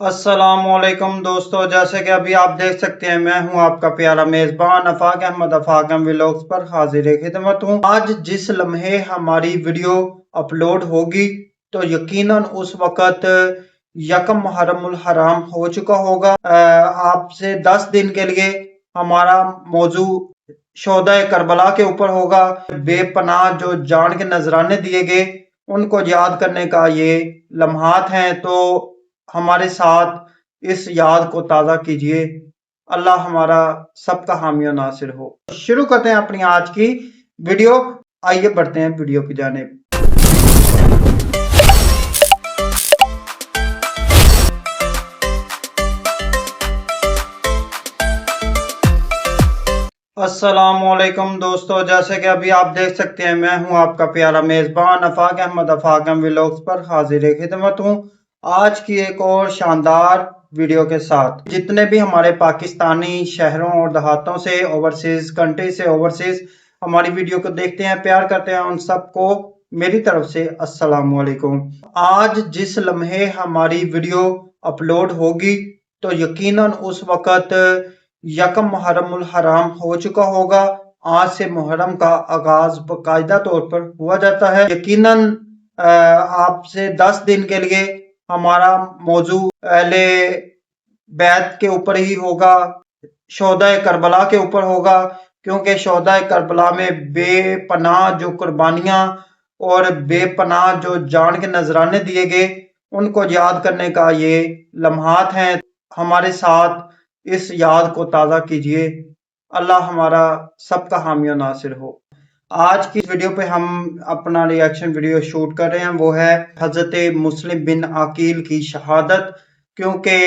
अस्सलामुअलैकुम दोस्तों, जैसे कि अभी आप देख सकते हैं मैं हूं आपका प्यारा मेजबान अफाक अहमद अफाक व्लॉग्स पर हाजिर खिदमत हूं। आज जिस लम्हे हमारी वीडियो अपलोड होगी तो यकीनन उस वक्त यकम मुहर्रमुल हराम हो चुका होगा। आपसे 10 दिन के लिए हमारा मौजू शोहदाए करबला के ऊपर होगा। बेपनाह जो जान के नजराने दिए गए उनको याद करने का ये लम्हात हैं, तो हमारे साथ इस याद को ताज़ा कीजिए। अल्लाह हमारा सबका हामी और नासिर हो। शुरू करते हैं अपनी आज की वीडियो। आइए बढ़ते हैं वीडियो की जानिब। अस्सलामुअलैकुम दोस्तों, जैसे कि अभी आप देख सकते हैं मैं हूं आपका प्यारा मेजबान अफाक अहमद अफाक व्लॉग्स पर हाजिर खिदमत हूं। आज की एक और शानदार वीडियो के साथ जितने भी हमारे पाकिस्तानी शहरों और देहातों से, ओवरसीज कंट्री से, ओवरसीज हमारी वीडियो को देखते हैं, प्यार करते हैं, उन सबको मेरी तरफ से अस्सलाम वालेकुम। आज जिस लम्हे हमारी वीडियो अपलोड होगी तो यकीनन उस वक्त यकम मुहर्रमुल हराम हो चुका होगा। आज से मुहर्रम का आगाज बाकायदा तौर पर हुआ जाता है। यकीनन आपसे 10 दिन के लिए हमारा मौजू अहले बैत के ऊपर ही होगा, शोहदाए करबला के ऊपर होगा, क्योंकि शोहदाए करबला में बेपनाह जो कुर्बानियां और बेपनाह जो जान के नजराने दिए गए उनको याद करने का ये लम्हात हैं। हमारे साथ इस याद को ताज़ा कीजिए। अल्लाह हमारा सबका हामी और नासिर हो। आज की वीडियो पे हम अपना रिएक्शन वीडियो शूट कर रहे हैं, वो है हजरत मुस्लिम बिन अकील की शहादत। क्योंकि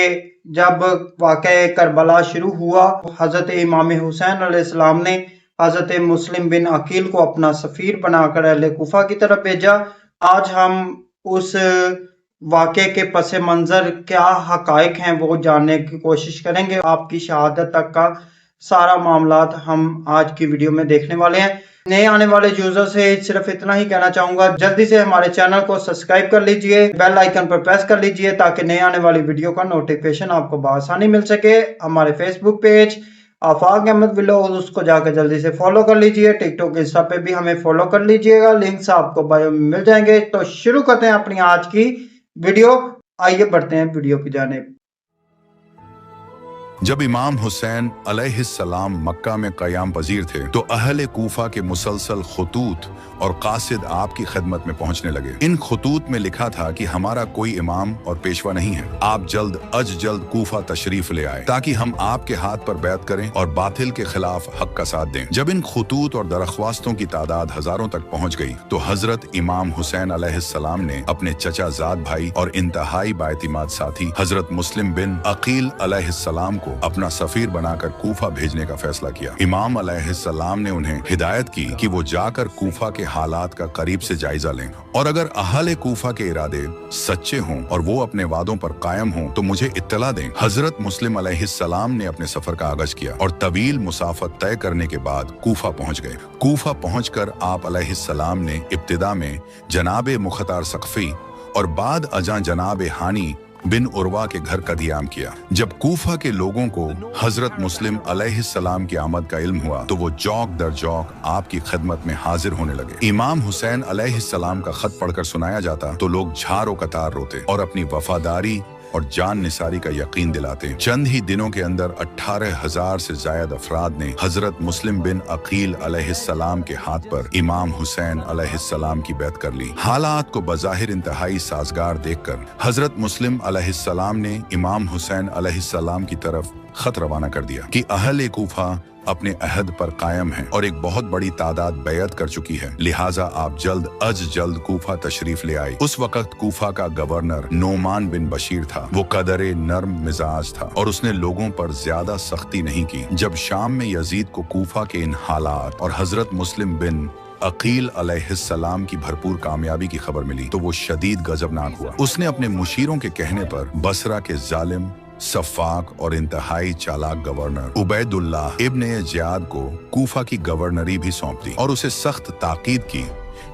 जब वाक़या करबला शुरू हुआ, हजरत इमाम हुसैन अलैहिस्सलाम ने हजरत मुस्लिम बिन अकील को अपना सफ़ीर बनाकर अहले कुफा की तरफ भेजा। आज हम उस वाक़े के पस मंज़र क्या हक़ाइक़ हैं वो जानने की कोशिश करेंगे। आपकी शहादत तक का सारा मामलात हम आज की वीडियो में देखने वाले हैं। नए आने वाले यूजर से सिर्फ इतना ही कहना चाहूंगा, जल्दी से हमारे चैनल को सब्सक्राइब कर लीजिए, बेल आइकन पर प्रेस कर लीजिए ताकि नए आने वाली वीडियो का नोटिफिकेशन आपको बआसानी मिल सके। हमारे फेसबुक पेज आफाक अहमद व्लॉग, उसको जाकर जल्दी से फॉलो कर लीजिए। टिकटॉक इंस्टा पे भी हमें फॉलो कर लीजिएगा, लिंक्स आपको बायो में मिल जाएंगे। तो शुरू करते हैं अपनी आज की वीडियो। आइए बढ़ते हैं वीडियो की जानिब। जब इमाम हुसैन अलैहिस्सलाम मक्का में क़याम पजीर थे तो अहले कूफा के मुसलसल खतूत और कासिद आपकी खिदमत में पहुंचने लगे। इन खतूत में लिखा था कि हमारा कोई इमाम और पेशवा नहीं है, आप जल्द अज जल्द कूफा तशरीफ ले आए ताकि हम आपके हाथ पर बैत करें और बातिल के खिलाफ हक का साथ दें। जब इन खतूत और दरख्वास्तों की तादाद हजारों तक पहुंच गई तो हजरत इमाम हुसैन अलैहिस्सलाम ने अपने चचा जाद भाई और इंतहाई बाएतिमाद साथी हजरत मुस्लिम बिन अकील अलैहिस्सलाम को अपना सफीर बनाकर कूफा भेजने का फैसला किया। इमाम अलैहिस्सलाम ने उन्हें हिदायत की कि वो जाकर कूफा के हालात का करीब से जायजा लें और अगर अहले कूफा के इरादे सच्चे हों और वो अपने वादों पर कायम हों तो मुझे इत्तला दें। हजरत मुस्लिम अलैहिस्सलाम ने अपने सफर का आगाज किया और तवील मुसाफत तय करने के बाद कूफा पहुंच गए। कूफा पहुंचकर आप अलैहिस्सलाम ने इब्तिदा में जनाबे मुख्तार सक़फ़ी और बाद अजां जनाबे हानी बिन उर्वा के घर कदियाम किया। जब कूफा के लोगों को हजरत मुस्लिम अलैहिस्सलाम की आमद का इल्म हुआ तो वो जौक दर जौक आपकी खिदमत में हाजिर होने लगे। इमाम हुसैन अलैहिस्सलाम का खत पढ़कर सुनाया जाता तो लोग झारो कतार रोते और अपनी वफादारी और जान निसारी का यकीन दिलाते। चंद ही दिनों के अंदर 18,000 से जायद अफराद ने हजरत मुस्लिम बिन अकील अलैहिस्सलाम के हाथ पर इमाम हुसैन अलैहिस्सलाम की बैत कर ली। हालात को बज़ाहिर इंतहाई साजगार देखकर हजरत मुस्लिम अलैहिस्सलाम ने इमाम हुसैन अलैहिस्सलाम की तरफ खत रवाना कर दिया कि अहले कूफा अपने अहद पर कायम हैं और एक बहुत बड़ी तादाद बैत कर चुकी है, लिहाजा आप जल्द अज जल्द कूफा तशरीफ ले आए। उस वक्त कूफा का गवर्नर नोमान बिन बशीर था। वो कदरे नर्म मिजाज था और उसने लोगों पर ज्यादा सख्ती नहीं की। जब शाम में यजीद को कूफा के इन हालात और हजरत मुस्लिम बिन अकील अलैहिस्सलाम की भरपूर कामयाबी की खबर मिली तो वो शदीद गजबनाक हुआ। उसने अपने मुशीरों के कहने पर बसरा के जालिम, सफ़ाक और इंतहाई चालाक गवर्नर उबैदुल्लाह इब्ने ज़ियाद को कूफा की गवर्नरी भी सौंप दी और उसे सख्त ताकीद की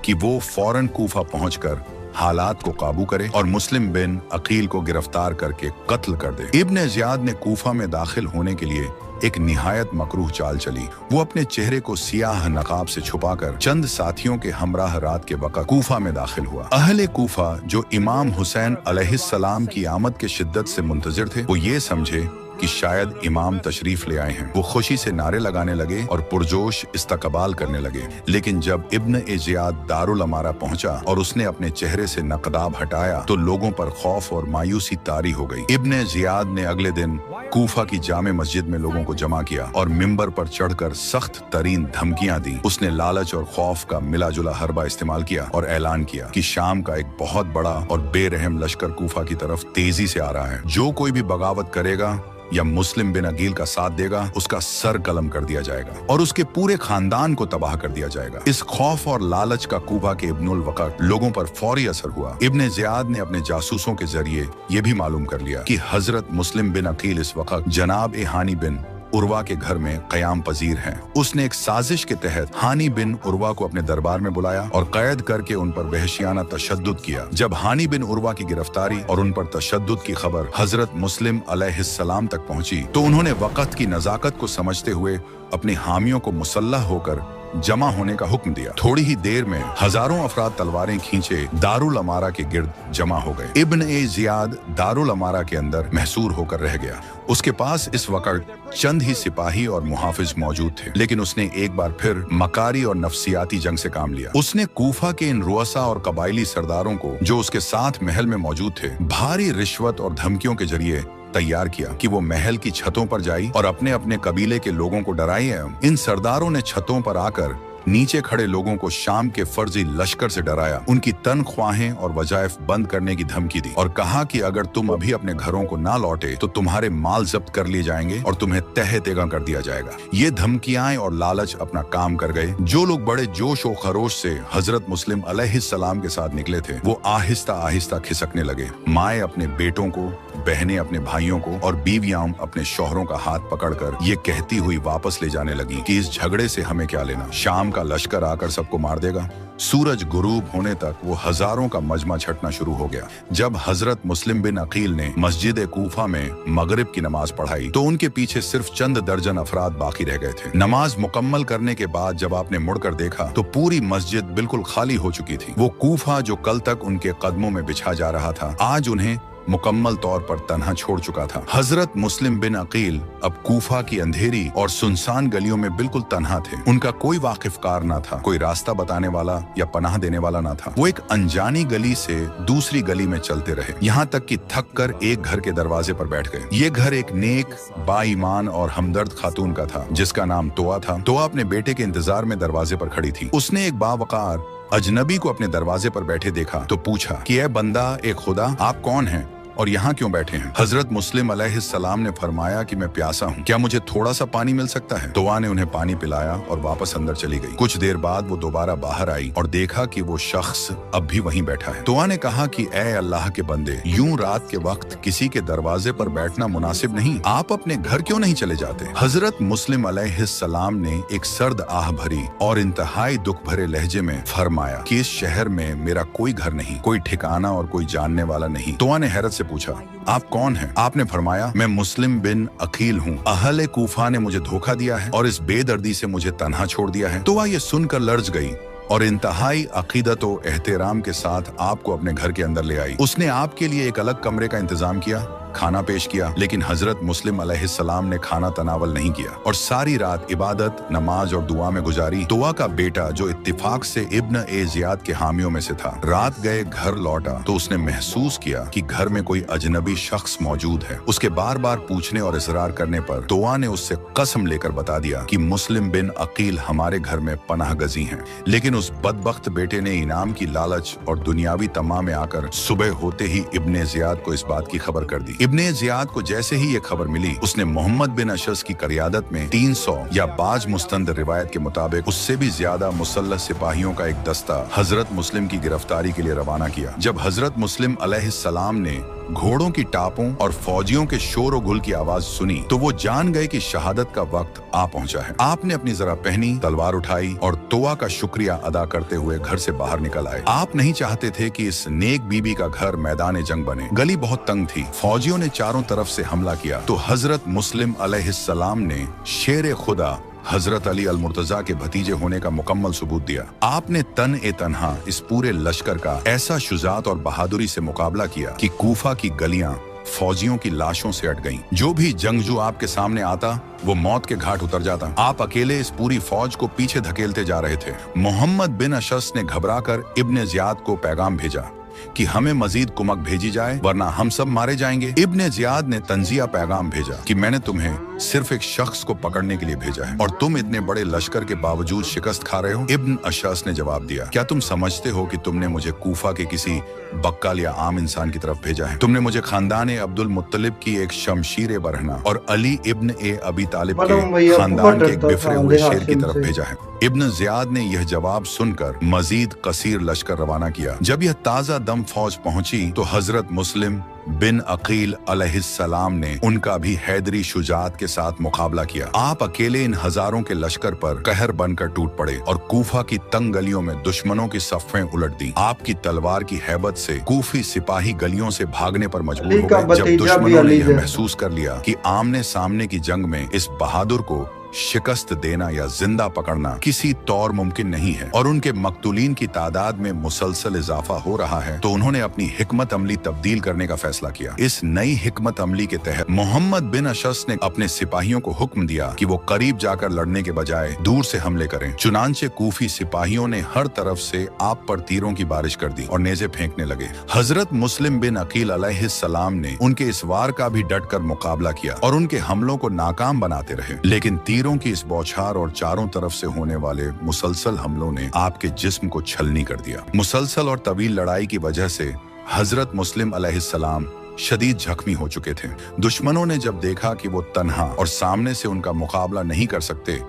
कि वो फौरन कूफा पहुंचकर हालात को काबू करे और मुस्लिम बिन अकील को गिरफ्तार करके कत्ल कर दे। इब्न ज़ियाद ने कूफा में दाखिल होने के लिए एक निहायत मकरूह चाल चली। वो अपने चेहरे को सियाह नकाब से छुपाकर चंद साथियों के हमराह रात के वक़्त कूफा में दाखिल हुआ। अहले कूफा जो इमाम हुसैन अलैहिस्सलाम की आमद के शिद्दत से मुंतजिर थे, वो ये समझे कि शायद इमाम तशरीफ ले आए हैं। वो खुशी से नारे लगाने लगे और पुरजोश इस्तकबाल करने लगे। लेकिन जब इब्न ज़ियाद दारुल अमारा पहुंचा और उसने अपने चेहरे से नक़दाब हटाया तो लोगों पर खौफ और मायूसी तारी हो गई। इब्न ज़ियाद ने अगले दिन कूफा की जामे मस्जिद में लोगों को जमा किया और मिंबर पर चढ़कर सख्त तरीन धमकियां दी। उसने लालच और खौफ का मिला जुला हरबा इस्तेमाल किया और ऐलान किया कि शाम का एक बहुत बड़ा और बेरहम लश्कर कूफा की तरफ तेजी से आ रहा है। जो कोई भी बगावत करेगा या मुस्लिम बिन अकील का साथ देगा, उसका सर कलम कर दिया जाएगा और उसके पूरे खानदान को तबाह कर दिया जाएगा। इस खौफ और लालच का कूफा के इब्नुल वक़्त लोगों पर फौरी असर हुआ। इब्न ज़ियाद ने अपने जासूसों के जरिए ये भी मालूम कर लिया कि हजरत मुस्लिम बिन अकील इस वक्त जनाब हानी बिन उर्वा के घर में क़याम पजीर हैं। उसने एक साजिश के तहत हानी बिन उर्वा को अपने दरबार में बुलाया और कैद करके उन पर वहशियाना तशद्दुद किया। जब हानी बिन उर्वा की गिरफ्तारी और उन पर तशद्दुद की खबर हजरत मुस्लिम अलैहिस्सलाम तक पहुंची तो उन्होंने वक़्त की नज़ाकत को समझते हुए अपने हामियों को मुसल्लह होकर जमा होने का हुक्म दिया। थोड़ी ही देर में हजारों अफराद तलवारें खींचे दारुल अमारा के गिर्द जमा हो गए। इब्न ज़ियाद दारुल अमारा के अंदर महसूर होकर रह गया। उसके पास इस वक्त चंद ही सिपाही और मुहाफिज मौजूद थे, लेकिन उसने एक बार फिर मकारी और नफसियाती जंग से काम लिया। उसने कूफा के इन रुअसा और कबायली सरदारों को जो उसके साथ महल में मौजूद थे भारी रिश्वत और धमकियों के जरिए तैयार किया कि वो महल की छतों पर जाई और अपने अपने कबीले के लोगों को डराई। इन सरदारों ने छतों पर आकर नीचे खड़े लोगों को शाम के फर्जी लश्कर से डराया, उनकी तनख्वाहें और वजायफ बंद करने की धमकी दी और कहा कि अगर तुम अभी अपने घरों को ना लौटे तो तुम्हारे माल जब्त कर लिए जाएंगे और तुम्हें तहे तेगा कर दिया जाएगा। ये धमकियां और लालच अपना काम कर गए। जो लोग बड़े जोश और खरोश से हजरत मुस्लिम अलैहिस्सलाम के साथ निकले थे वो आहिस्ता आहिस्ता खिसकने लगे। माएं अपने बेटों को, बहनें अपने भाइयों को और बीवियां अपने शौहरों का हाथ पकड़कर ये कहती हुई वापस ले जाने लगी कि इस झगड़े से हमें क्या लेना, शाम का लश्कर आकर सबको मार देगा। सूरज गुरूब होने तक वो हजारों का मजमा छटना शुरू हो गया। जब हजरत मुस्लिम बिन अकील ने मस्जिद कूफा में मगरिब की नमाज पढ़ाई तो उनके पीछे सिर्फ चंद दर्जन अफराद बाकी रह गए थे। नमाज मुकम्मल करने के बाद जब आपने मुड़कर देखा तो पूरी मस्जिद बिल्कुल खाली हो चुकी थी। वो कूफा जो कल तक उनके कदमों में बिछा जा रहा था आज उन्हें मुकम्मल तौर पर तन्हा छोड़ चुका था। हजरत मुस्लिम बिन अकील अब कूफा की अंधेरी और सुनसान गलियों में बिल्कुल तन्हा थे। उनका कोई वाकिफकार ना था, कोई रास्ता बताने वाला या पनाह देने वाला ना था। वो एक अनजानी गली से दूसरी गली में चलते रहे, यहाँ तक कि थक कर एक घर के दरवाजे पर बैठ गए। ये घर एक नेक, बाईमान और हमदर्द खातून का था जिसका नाम तोआ था। तोआ अपने बेटे के इंतजार में दरवाजे पर खड़ी थी। उसने एक बावकार अजनबी को अपने दरवाजे पर बैठे देखा तो पूछा कि ए बंदा ए खुदा, आप कौन हैं और यहाँ क्यों बैठे हैं? हजरत मुस्लिम अलैहिस्सलाम ने फरमाया कि मैं प्यासा हूँ, क्या मुझे थोड़ा सा पानी मिल सकता है? तोआ ने उन्हें पानी पिलाया और वापस अंदर चली गई। कुछ देर बाद वो दोबारा बाहर आई और देखा कि वो शख्स अब भी वहीं बैठा है। तोआ ने कहा कि ए अल्लाह के बंदे, यूं रात के वक्त किसी के दरवाजे पर बैठना मुनासिब नहीं, आप अपने घर क्यों नहीं चले जाते? हजरत मुस्लिम अलैहिस्सलाम ने एक सर्द आह भरी और इंतहाई दुख भरे लहजे में फरमाया कि इस शहर में मेरा कोई घर नहीं, कोई ठिकाना और कोई जानने वाला नहीं। तोआ ने हैरत से पूछा, आप कौन हैं? आपने फरमाया, मैं मुस्लिम बिन अकील हूँ। अहले कूफा ने मुझे धोखा दिया है और इस बेदर्दी से मुझे तन्हा छोड़ दिया है। तो वह ये सुनकर लर्ज गई और इंतहाई अकीदत और एहतराम के साथ आपको अपने घर के अंदर ले आई। उसने आपके लिए एक अलग कमरे का इंतजाम किया, खाना पेश किया, लेकिन हजरत मुस्लिम अलैहिस्सलाम ने खाना तनावल नहीं किया और सारी रात इबादत, नमाज और दुआ में गुजारी। तोआ का बेटा जो इत्तिफाक से इब्न ज़ियाद के हामियों में से था, रात गए घर लौटा तो उसने महसूस किया कि घर में कोई अजनबी शख्स मौजूद है। उसके बार बार पूछने और इसरार करने पर तोआ ने उससे कसम लेकर बता दिया कि मुस्लिम बिन अकील हमारे घर में पनाह गजी हैं। लेकिन उस बदबख्त बेटे ने इनाम की लालच और दुनियावी तमा में आकर सुबह होते ही इब्न ज़ियाद को इस बात की खबर कर दी। इब्न ज़ियाद को जैसे ही ये खबर मिली उसने मोहम्मद बिन अशस की क़यादत में 300 या बाज मुस्तंद रिवायत के मुताबिक उससे भी ज्यादा मुसल्लह सिपाहियों का एक दस्ता हजरत मुस्लिम की गिरफ्तारी के लिए रवाना किया। जब हजरत मुस्लिम अलैहिस्सलाम ने घोड़ों की टापों और फौजियों के शोर और गुल की आवाज सुनी तो वो जान गए कि शहादत का वक्त आ पहुंचा है। आपने अपनी जरा पहनी, तलवार उठाई और तोआ का शुक्रिया अदा करते हुए घर से बाहर निकल आए। आप नहीं चाहते थे कि इस नेक बीबी का घर मैदान जंग बने। गली बहुत तंग थी। फौजियों ने चारों तरफ से हमला किया तो हजरत मुस्लिम अलैहिस्सलाम ने शेर खुदा हजरत अली अल मुर्तजा के भतीजे होने का मुकम्मल सबूत दिया। आपने तन्हा इस पूरे लश्कर का ऐसा शुजात और बहादुरी से मुकाबला किया कि कूफा की गलियां फौजियों की लाशों से अट गईं। जो भी जंगजू आपके सामने आता वो मौत के घाट उतर जाता। आप अकेले इस पूरी फौज को पीछे धकेलते जा रहे थे। मोहम्मद बिन अशस ने घबराकर इब्ने जियाद को पैगाम भेजा कि हमें मजीद कुमक भेजी जाए वरना हम सब मारे जाएंगे। इब्ने जियाद ने तंजिया पैगाम भेजा कि मैंने तुम्हें सिर्फ एक शख्स को पकड़ने के लिए भेजा है और तुम इतने बड़े लश्कर के बावजूद शिकस्त खा रहे हो। इब्न अशस ने जवाब दिया, क्या तुम समझते हो कि तुमने मुझे कूफा के किसी बक्काल या आम इंसान की तरफ भेजा है? तुमने मुझे खानदान अब्दुल मुत्तलिब की एक शमशीर बरहना और अली इब्न ए अबी तालिब के खानदान के एक बिफरे हुए शेर की तरफ भेजा है। इब्न जियाद ने यह जवाब सुनकर मजीद कसीर लश्कर रवाना किया। जब यह ताजा दम फौज पहुंची तो हजरत मुस्लिम बिन अकील अलैहिस्सलाम ने उनका भी हैदरी शुजात के साथ मुकाबला किया। आप अकेले इन हजारों के लश्कर पर कहर बनकर टूट पड़े और कूफा की तंग गलियों में दुश्मनों की सफ़ें उलट दी। आपकी तलवार की हैबत से कूफी सिपाही गलियों से भागने पर मजबूर हो गए। जब दुश्मनों ने यह महसूस कर लिया कि आमने सामने की जंग में इस बहादुर को शिकस्त देना या जिंदा पकड़ना किसी तौर मुमकिन नहीं है और उनके मकतूलीन की तादाद में मुसलसल इजाफा हो रहा है, तो उन्होंने अपनी हिकमत अमली तब्दील करने का फैसला किया। इस नई हिकमत अमली के तहत मोहम्मद बिन अशस ने अपने सिपाहियों को हुक्म दिया कि वो करीब जाकर लड़ने के बजाय दूर से हमले करें। चुनांचे कूफी सिपाहियों ने हर तरफ से आप पर तीरों की बारिश कर दी और नेज़े फेंकने लगे। हजरत मुस्लिम बिन अकील अलैहिस्सलाम ने उनके इस वार का भी डटकर मुकाबला किया और उनके हमलों को नाकाम बनाते रहे, लेकिन तीरों की इस बौछार और चारों तरफ से होने वाले मुसलसल हमलों ने आपके जिस्म को छलनी कर दिया। मुसलसल और तवील लड़ाई की वजह से हजरत मुस्लिम अलैहिस्सलाम शदीद जख्मी हो चुके थे। दुश्मनों ने जब देखा कि वो तन्हा और सामने से उनका मुकाबला नहीं कर सकते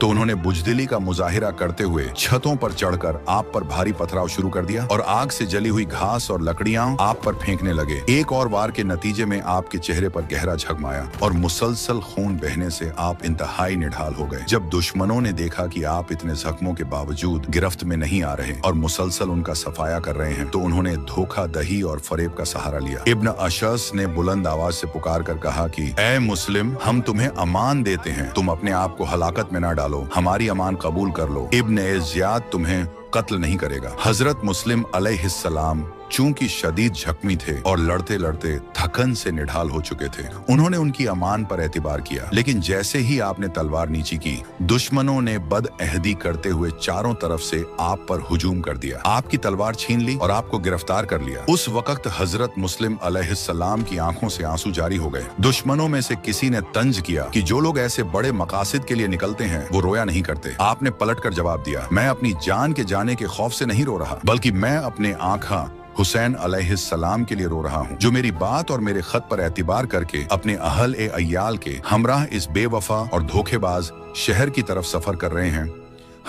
तो उन्होंने बुजदिली का मुजाहिरा करते हुए छतों पर चढ़कर आप पर भारी पथराव शुरू कर दिया और आग से जली हुई घास और लकड़ियां आप पर फेंकने लगे। एक और वार के नतीजे में आपके चेहरे पर गहरा झगमाया और मुसलसल खून बहने से आप इंतहाई निढाल हो गए। जब दुश्मनों ने देखा कि आप इतने जख्मों के बावजूद गिरफ्त में नहीं आ रहे और मुसलसल उनका सफाया कर रहे हैं तो उन्होंने धोखा दही और फरेब का सहारा लिया। इब्न अशस ने बुलंद आवाज से पुकार कर कहा कि ऐ मुस्लिम, हम तुम्हें अमान देते हैं, तुम अपने आप को हलाकत में न डालो, हमारी अमान कबूल कर लो। इब्न जियाद तुम्हें कत्ल नहीं करेगा। हजरत मुस्लिम अलैहिस्सलाम चूंकि शदीद जख्मी थे और लड़ते लड़ते थकन से निढाल हो चुके थे, उन्होंने उनकी अमान पर एतबार किया, लेकिन जैसे ही आपने तलवार नीची की, दुश्मनों ने बदअहदी करते हुए चारों तरफ से आप पर हुजूम कर दिया, आपकी तलवार छीन ली और आपको गिरफ्तार कर लिया। उस वक्त हजरत मुस्लिम अलैहिस्सलाम की आंखों से आंसू जारी हो गए। दुश्मनों में से किसी ने तंज किया कि जो लोग ऐसे बड़े मकासद के लिए निकलते हैं वो रोया नहीं करते। आपने पलट कर जवाब दिया, मैं अपनी जान के जाने के खौफ से नहीं रो रहा, बल्कि मैं अपने आंखा हुसैन अलैहिस्सलाम के लिए रो रहा हूँ, जो मेरी बात और मेरे खत पर एतबार करके अपने अहल ए अय्याल के हमराह इस बेवफा और धोखेबाज शहर की तरफ सफर कर रहे हैं।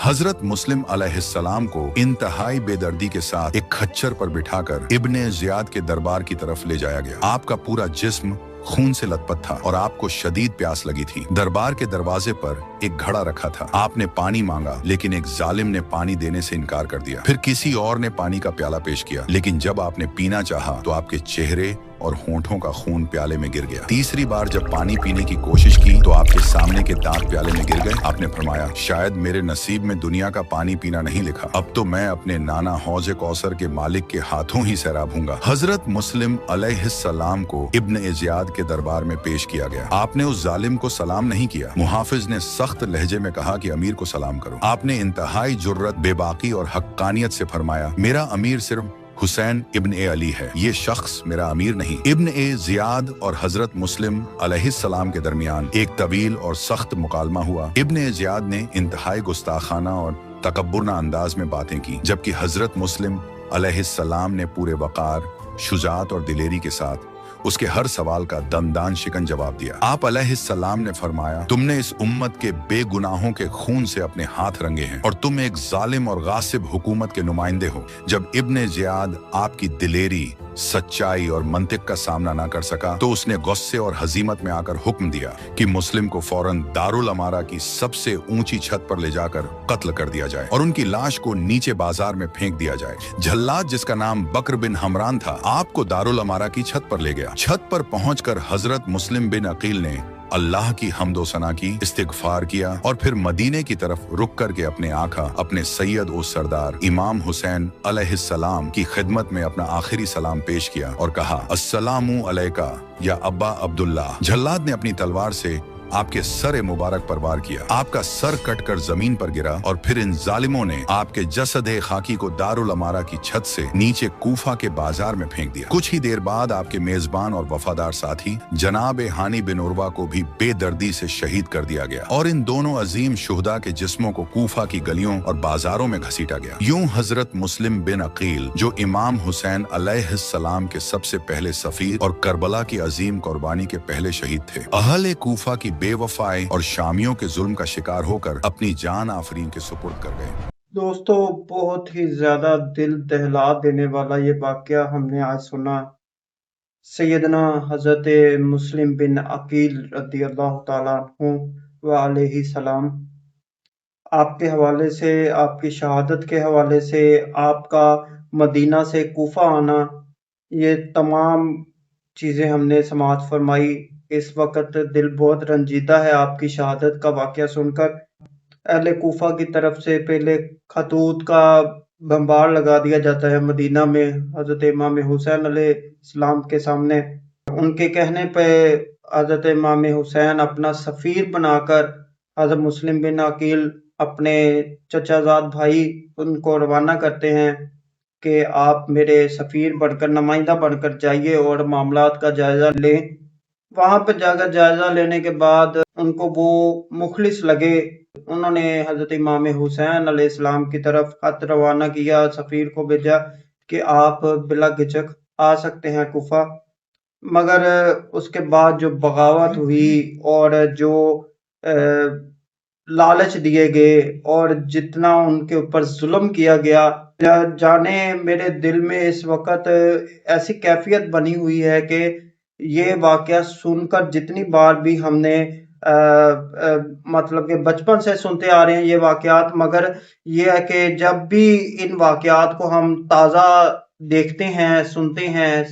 हजरत मुस्लिम अलैहिस्सलाम को इंतहाई बेदर्दी के साथ एक खच्चर पर बिठाकर इब्ने जियाद के दरबार की तरफ ले जाया गया। आपका पूरा जिस्म खून से लथपथ था और आपको शदीद प्यास लगी थी। दरबार के दरवाजे पर एक घड़ा रखा था। आपने पानी मांगा, लेकिन एक जालिम ने पानी देने से इनकार कर दिया। फिर किसी और ने पानी का प्याला पेश किया, लेकिन जब आपने पीना चाहा तो आपके चेहरे और होंठों का खून प्याले में गिर गया। तीसरी बार जब पानी पीने की कोशिश की तो आपके सामने के दांत प्याले में गिर गए। आपने फरमाया, शायद मेरे नसीब में दुनिया का पानी पीना नहीं लिखा, अब तो मैं अपने नाना हौज कौसर के मालिक के हाथों ही सैराब हूंगा। हजरत मुस्लिम अलैहिस्सलाम को इब्न जियाद के दरबार में पेश किया गया। आपने उस जालिम को सलाम नहीं किया। मुहाफिज ने सख्त लहजे में कहा कि अमीर को सलाम करो। आपने इंतहाई जुर्रत, बेबाकी और हक्कानियत से फरमाया, मेरा अमीर सिर्फ हुसैन इब्न ए अली है, ये शख्स मेरा अमीर नहीं। इब्न ए जियाद और हजरत मुस्लिम अलैहिस्सलाम के दरमियान एक तवील और सख्त मुकालमा हुआ। इब्न ए जियाद ने इंतहाई गुस्ताखाना और तकब्बुरना अंदाज में बातें की, जबकि हजरत मुस्लिम अलैहिस्सलाम ने पूरे वकार, शुजात और दिलेरी के साथ उसके हर सवाल का दंदान शिकन जवाब दिया। आप अलैहिस्सलाम ने फरमाया, तुमने इस उम्मत के बेगुनाहों के खून से अपने हाथ रंगे हैं और तुम एक जालिम और गासिब हुकूमत के नुमाइंदे हो। जब इब्ने ज़ियाद आपकी दिलेरी, सच्चाई और मंतिक का सामना ना कर सका तो उसने गुस्से और हजीमत में आकर हुक्म दिया कि मुस्लिम को फौरन दारुल अमारा की सबसे ऊंची छत पर ले जाकर कत्ल कर दिया जाए और उनकी लाश को नीचे बाजार में फेंक दिया जाए। झल्लाद, जिसका नाम बकर बिन हमरान था, आपको दारुल अमारा की छत पर ले गया। छत पर पहुंचकर हजरत मुस्लिम बिन अकील ने अल्लाह की हम्दो सना की, इस्तिगफार किया और फिर मदीने की तरफ रुक करके अपने आका, अपने सैयद और सरदार इमाम हुसैन अलैहिस्सलाम की खिदमत में अपना आखिरी सलाम पेश किया और कहा, अस्सलामु अलैका या अब्बा अब्दुल्लाह। झल्लाद ने अपनी तलवार से आपके सर मुबारक पर वार किया। आपका सर कटकर जमीन पर गिरा और फिर इन जालिमों ने आपके जसद खाकी को दारुल अमारा की छत से नीचे कूफा के बाजार में फेंक दिया। कुछ ही देर बाद आपके मेजबान और वफादार साथी जनाब हानी बिन उर्वा को भी बेदर्दी से शहीद कर दिया गया और इन दोनों अजीम शुहदा के जिस्मों को कूफा की गलियों और बाजारों में घसीटा गया। यूं हजरत मुस्लिम बिन अकील, जो इमाम हुसैन अलैहिस्सलाम के सबसे पहले सफीर और करबला की अजीम कुर्बानी के पहले शहीद थे, अहले कूफा की बेवफाई और शामियों के जुल्म का शिकार होकर अपनी जान आफरीन के सुपुर्द कर गए। दोस्तों, बहुत ही ज्यादा दिल दहला देने वाला ये वाकया हमने आज सुना। सैयदना हजरत मुस्लिम बिन अकील रदी अल्लाह ताला अन्हु व अलैहि सलाम, आपके हवाले से, आपकी शहादत के हवाले से, आपका मदीना से कूफा आना, ये तमाम चीज़ें हमने समाअत फरमाई। इस वक्त दिल बहुत रंजीदा है आपकी शहादत का वाकया सुनकर। अहले कूफा की तरफ से पहले खतूत का बम्बार लगा दिया जाता है मदीना में हजरत इमाम हुसैन अलैहिस्सलाम के सामने। उनके कहने पे हजरत इमाम हुसैन अपना सफ़ीर बनाकर हजरत मुस्लिम बिन अकील अपने चचाजाद भाई उनको रवाना करते हैं कि आप मेरे सफ़ीर बनकर, नुमाइंदा बनकर जाइए और मामलात का जायज़ा लें। वहाँ पर जाकर जायज़ा लेने के बाद उनको वो मुखलिस लगे। उन्होंने हजरत इमाम हुसैन अलैहिस्सलाम की तरफ खत रवाना किया, सफ़ीर को भेजा कि आप बिला झिझक आ सकते हैं कूफा। मगर उसके बाद जो बगावत हुई और जो लालच दिए गए और जितना उनके ऊपर जुल्म किया गया, जाने मेरे दिल में इस वक्त ऐसी कैफियत बनी हुई है कि ये वाकया सुनकर जितनी बार भी हमने मतलब कि बचपन से सुनते आ रहे हैं ये वाकयात, मगर ये है कि जब भी इन वाकयात को हम ताज़ा देखते हैं, सुनते हैं,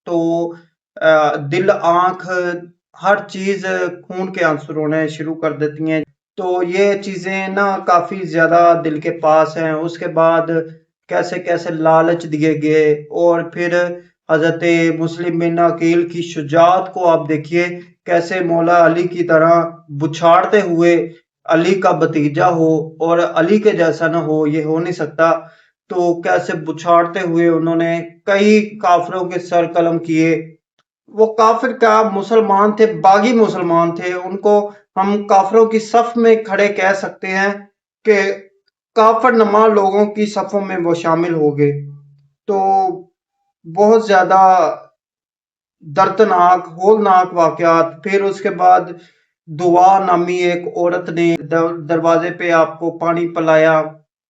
तो दिल, आंख, हर चीज़ खून के आंसू रोने शुरू कर देती हैं। तो ये चीज़ें ना काफ़ी ज़्यादा दिल के पास हैं। उसके बाद कैसे कैसे लालच दिए गए और फिर हजरत मुस्लिम बिन अकील की शुजाअत को आप देखिए, कैसे मौला अली की तरह बुछाड़ते हुए, अली का भतीजा हो और अली के जैसा न हो, ये हो नहीं सकता, तो कैसे बुछाड़ते हुए उन्होंने कई काफिरों के सर कलम किए। वो काफिर क्या, मुसलमान थे, बागी मुसलमान थे, उनको हम काफिरों की सफ में खड़े कह सकते हैं कि काफिर नमा लोगों की सफों में वो शामिल हो गए। तो बहुत ज्यादा दर्दनाक, होलनाक वाकयात। फिर उसके बाद दुआ नामी एक औरत ने दरवाजे पे आपको पानी पिलाया,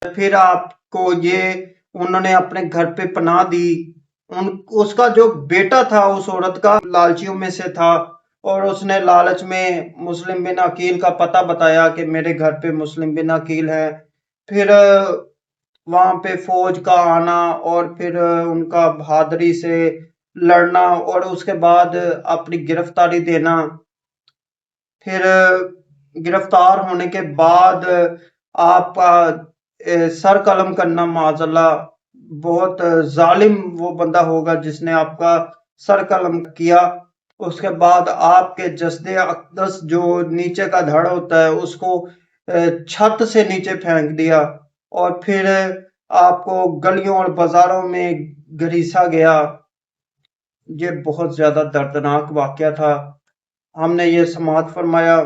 फिर आपको ये उन्होंने अपने घर पे पनाह दी। उसका जो बेटा था उस औरत का लालचियों में से था और उसने लालच में मुस्लिम बिन अकील का पता बताया कि मेरे घर पे मुस्लिम बिन अकील है। फिर वहां पे फौज का आना और फिर उनका बहादुरी से लड़ना और उसके बाद अपनी गिरफ्तारी देना। फिर गिरफ्तार होने के बाद आपका सर कलम करना, माज़अल्लाह, बहुत जालिम वो बंदा होगा जिसने आपका सर कलम किया। उसके बाद आपके जसदे अक़दस जो नीचे का धड़ होता है उसको छत से नीचे फेंक दिया और फिर आपको गलियों और बाजारों में घसीटा गया। ये बहुत ज्यादा दर्दनाक वाकया था। हमने ये समाअत फरमाया,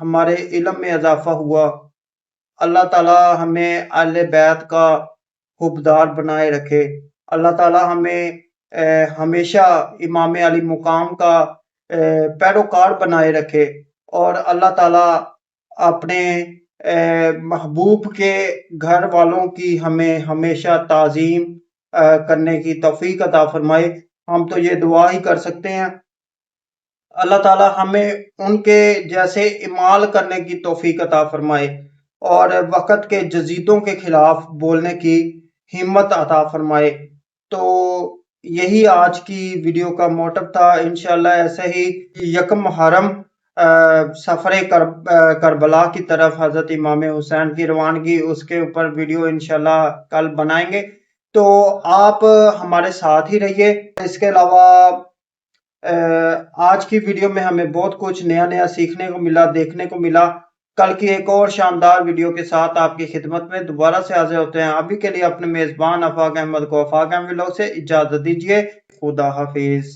हमारे इल्म में इजाफा हुआ। अल्लाह ताला हमें अहले बैत का हुब्बदार बनाए रखे। अल्लाह ताला हमें ہمیشہ امام علی مقام کا پیروکار بنائے رکھے، اور اللہ تعالیٰ اپنے محبوب کے گھر والوں کی ہمیں ہمیشہ تعظیم کرنے کی توفیق عطا فرمائے۔ ہم تو یہ دعا ہی کر سکتے ہیں، اللہ تعالیٰ ہمیں ان کے جیسے اعمال کرنے کی توفیق عطا فرمائے اور وقت کے جزیدوں کے خلاف بولنے کی ہمت عطا فرمائے۔ تو یہی آج کی ویڈیو کا موٹو تھا۔ انشاءاللہ ایسے ہی یکم محرم سفر کربلا کی طرف حضرت امام حسین کی روانگی، اس کے اوپر ویڈیو انشاءاللہ کل بنائیں گے، تو آپ ہمارے ساتھ ہی رہیے۔ اس کے علاوہ آج کی ویڈیو میں ہمیں بہت کچھ نیا سیکھنے کو ملا، دیکھنے کو ملا۔ کل کی ایک اور شاندار ویڈیو کے ساتھ آپ کی خدمت میں دوبارہ سے حاضر ہوتے ہیں۔ ابھی کے لیے اپنے میزبان آفاق احمد کو آفاق احمد ولاگ سے اجازت دیجیے۔ خدا حافظ۔